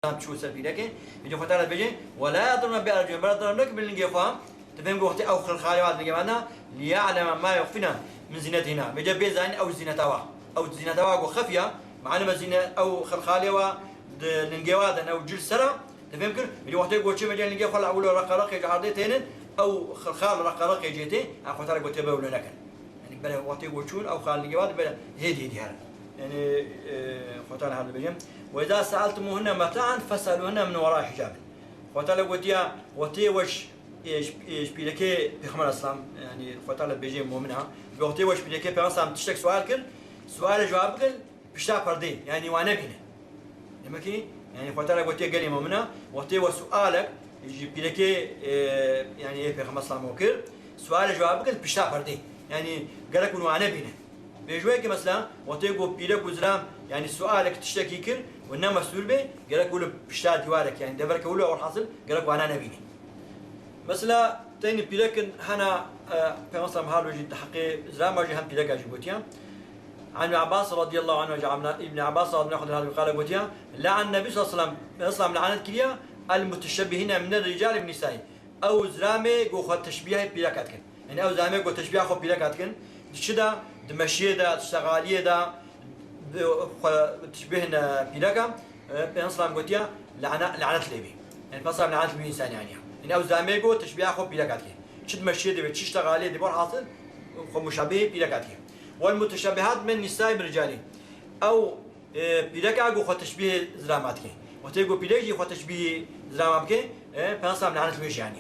شو سبي لك يجي فترة بيجي ولا يضرب بأرجل بل يضرب لك بالنجفة تفهم وقت أو خلخالي بعد النجمانا ليعلم ما يخفينا من زينتنا بيجي بيزين أو زينتها أو زينتها وخفية معنا زينة أو خلخالي و النجواد أو جل سرا تفهم كل يجي وقت يقول شيء مجال النجفة خلا أول رقراق يجي عرضتين أو خلخال رقراق يجيتي أخو ترى قلت بقول لك يعني بلا وقت يقول شون أو خال النجواد بلا هدي هذا يعني ختان هذا بيجي وإذا سألتموهن متاعا فاسألوهن من وراء حجاب. ختان قلتيا وتي وش إيش بيلكي بخمر الإسلام يعني ختان بيجي مؤمنها بوقتي وش بيلكي بخمر تشتك سؤال كل سؤال جواب كل بشتاق فردي يعني وانا بينه. لما كي يعني ختان قلتيا قالي مؤمنها وقتي وسؤالك يجي بيلكي يعني إيه بخمر الإسلام وكل سؤال جواب كل بشتاق فردي يعني قالك وانا بينه. بيجوك مثلا وتيجو بيلك وزلام يعني سؤالك تشتكي كل وإنما مسؤول به قالك يقول بشتاق ديوارك يعني دبرك أولو أو الحاصل قالك وانا نبيني مثلا تاني بيلك هنا في مصر مهارو جد حقي زلام واجي هم بيلك أجيبوتيا عن ابن عباس رضي الله عنه جعلنا ابن عباس رضي الله عنه هذا قال قوتيا لعن النبي صلى الله عليه وسلم لعنت كليا المتشبهين من الرجال بالنساء أو زلامي جو تشبيه بيلك أتكن يعني أو زلامي جو تشبيه خو بيلك أتكن شدا دمشيه دا تشتغاليه دا تشبهنا بيلكا بنصلام قوتيا لعنت ليبي يعني بنصلام لعنت ليبي إنسان يعني أو زاميجو تشبيه خو بيلكاتكي شد مشيه دا تشتغاليه دا بور حاصل خو مشابه بيلكاتكي والمتشابهات من النساء بالرجال أو بيلكا خو تشبيه زلاماتكي وتيجو بيلكي خو تشبيه زلاماتكي بنصلام لعنت ليبي يعني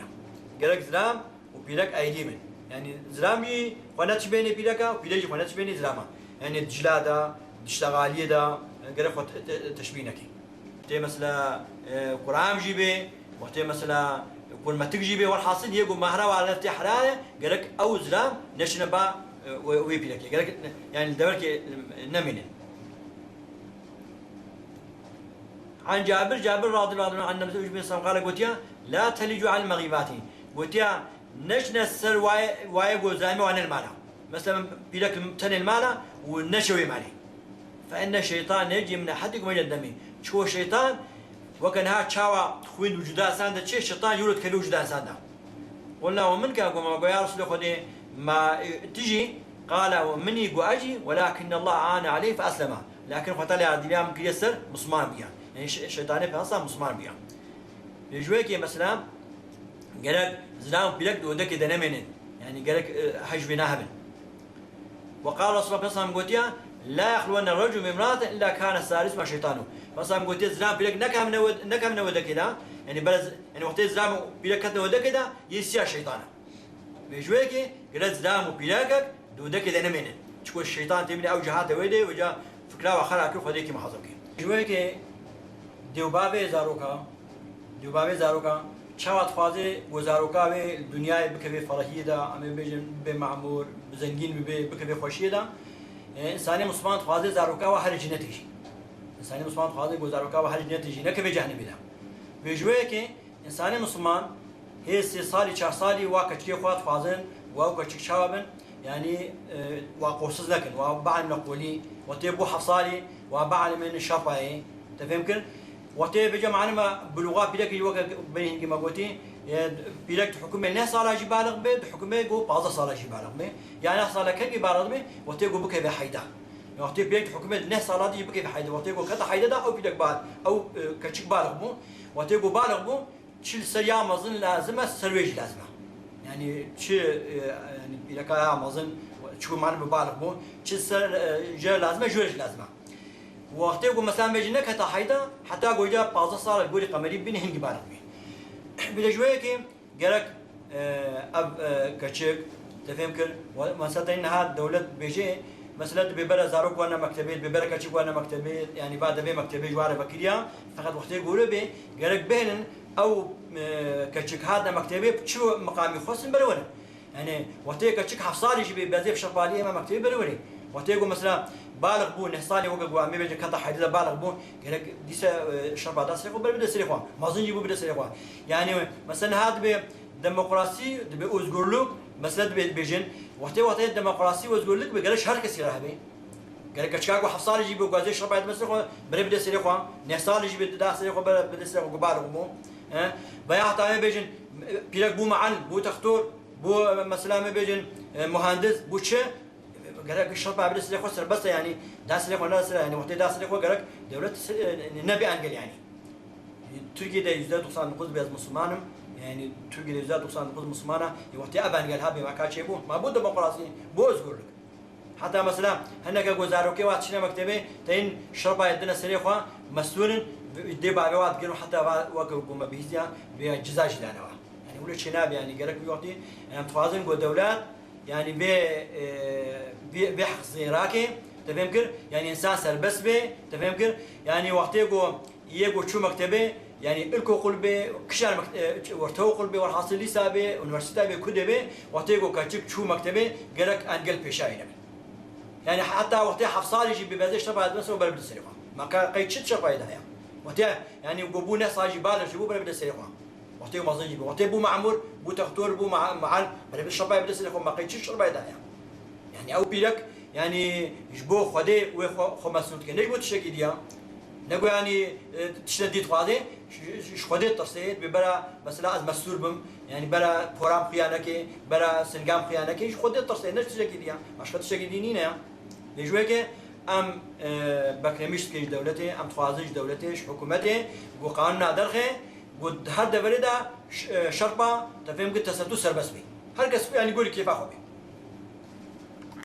قالك زلام وبيلك أيديمن يعني زلامي خونات بيني بيلكا وبيلجي خونات بيني زلاما يعني دجلادا دشتغاليه دا غير خو تشبينكي تي مثلا قرام جيبي وقتي مثلا كل ما تجيبي والحاصل يجو مهره وعلى التحراره قالك او زلام نشنبا وي بيلكي قالك يعني دبرك نمنه عن جابر رضي الله عنه عن النبي صلى الله عليه وسلم قال قوتيا لا تلجوا على المغيبات قوتيا نشنا السر واي جوزامي وعن المالا مثلا بيلك تن المالا ونشوي مالي فإن الشيطان يجي من أحدكم إلى الدم شو الشيطان وكان ها تشاوى خوين وجودا ساندا شيء الشيطان يولد كل وجودا ساندا قلنا ومن كان قوم يا رسول الله ما تجي قال ومني جو أجي ولكن الله عان عليه فأسلم لكن فتالي على الدنيا ممكن يسر مسلمان بيا يعني الشيطان في أصلا مسلمان بيا يجوك مثلا قالك زلام بيلك دودك دنمنن يعني قالك حج بناهبن وقال رسول الله صلى الله عليه وسلم لا يخلون الرجل بامرأة إلا كان الثالث مع شيطانه فصلى الله عليه وسلم زلام بيلك نكهم نودك كده يعني بلز يعني وقت زلام بيلك نودك كده يسيا شيطانه بيجوك قالت زلام بيلك دودك دنمنن تقول الشيطان تبني أو جهات ويده وجا فكرة وخلا كل خديك محظوظك بيجوك دیوبابه زاروکا شاوت فازه گزاروکا به دنیای بکوی فرحی دا امی بجن به معمور زنگین به بکوی خوشی دا انسانی مسلمان فازه زاروکا و هر جنتیشی انسانی مسلمان فازه گزاروکا و هر جنتیشی نه که به جهنمی دا بجوه که انسانی مسلمان هی 3 سالی 4 سالی واقعی خود فازن واقعی شوابن يعني وقوسز لكن وبعد نقولي وتبو حصالي وبعد من الشرطة تفهم كل وقتها بيجي معنا بلغة بيلك الوقت بين كما قلتي بيلك حكومة نه صالة جبالغ به حكومة جو بعض صالة جبالغ به يعني صالة كذي بالغ به وقتها جو بكي بحيدا وقتها بيلك حكومة نه صالة دي بكي بحيدا وقتها جو كذا حيدا أو بيلك بالغ أو كشك بالغ بو وقتها جو بالغ بو شيل سريع مازن لازمة سرويج لازمة يعني شيء يعني بيلك مازن شو معنا بالغ بو شيل سر جا لازمة جورج لازمة وقتی کو مثلا بجنه که تا حیدا حتی گویا 15 سال گوری قمری بین هنگی بارد می بلجوه که گرک اب کچک تفهم کر مثلا اینها دولت بيجي مثلا ببر زاروك وانا مكتبي ببر كچك وانا مكتبي يعني بعد به مكتبي جواره بكريا فقط وقتی گوره به گرک بهنن او کچک هذا مكتبي شو مقامي خاصن برونه يعني وقتی کچک حفصالي جبي بزيف شفاليه ما مكتبي برونه وقتی مثلا بالغ بو نحصالي وقع وعمي بيجي كذا حديث بالغ بو قالك ديس شرب داس ريخو بل بدس ريخو ما زين يجيبوا بدس ريخو يعني مثلا هذا بديمقراطي بأوزغورلوك مثلا بيجين وقت الديمقراطي وأوزغورلوك بقالش هر كسي راح بي قال لك شكاكو حفصال يجي بوجازي شرب بعد مسخو بري بدي سيري خو نحصال يجي بدي سيري خو بدي سيري خو قبال غمو بيا طامي بيجن بيرك بو معل بو تختور بو مثلا بيجن مهندس بو تش قال لك شرب بعد سيري خو سر بس يعني داس سيري خو ناس يعني وقت داس سيري خو قال لك دولة النبي انقل يعني تركيا ده يزداد 99 بيز مسلمانم يعني تركيا ده يزداد 99 مسلمانه وقت ابان قال هابي ما كاتشي بو ما بود ديمقراطي بو ازغر لك حتى مثلا هناك جوزاروكي واتشنا مكتبه تين شربا يدنا سريخوا مسؤول دي بعوات قالوا حتى وقفوا بيزيا بجزاج لنا يعني ولا شناب يعني قالك بيوقتي يعني متوازن جو دولات يعني بحق زيراكي تفهم كر يعني انسان سربس به تفهم كر يعني وقتي جو يجو شو مكتبه يعني الكو قلبي كشار ورتو قلبي والحاصل لي سابه university به كدبه وقتي جو كاتشك شو مكتبه قالك انقل بيشاينه يعني حتى وقتها حفصال يجي ببازيش تبع بس وبلا بده سرقه ما كان قيد شت شرطه ده وقتها يعني وقبونا صاجي بالغ جيبوا بلا بده سرقه وقتها ما زين وقتها بو معمور بو تختور بو معل بلا بالشرطه بده سرقه ما قيد شت شرطه ده يعني او بيلك يعني يجبو خدي وخو مسعود كان يجبو تشكي ديا نقول يعني تشديد قاضي خدي ترسيد ببلا مثلا از مسؤول بم يعني بلا برام خيانك بلا سنجام خيانك خدي ترسيد نش تشكي ديا مش تشكي دينينا لجوه ام بكرميش كيش دولتي ام توازج دولتي حكومتي وقانون نادرخه قد هر دوري دا شرطه تفهم قد تسدو سربس بي هر كس يعني يقول كيف اخو بي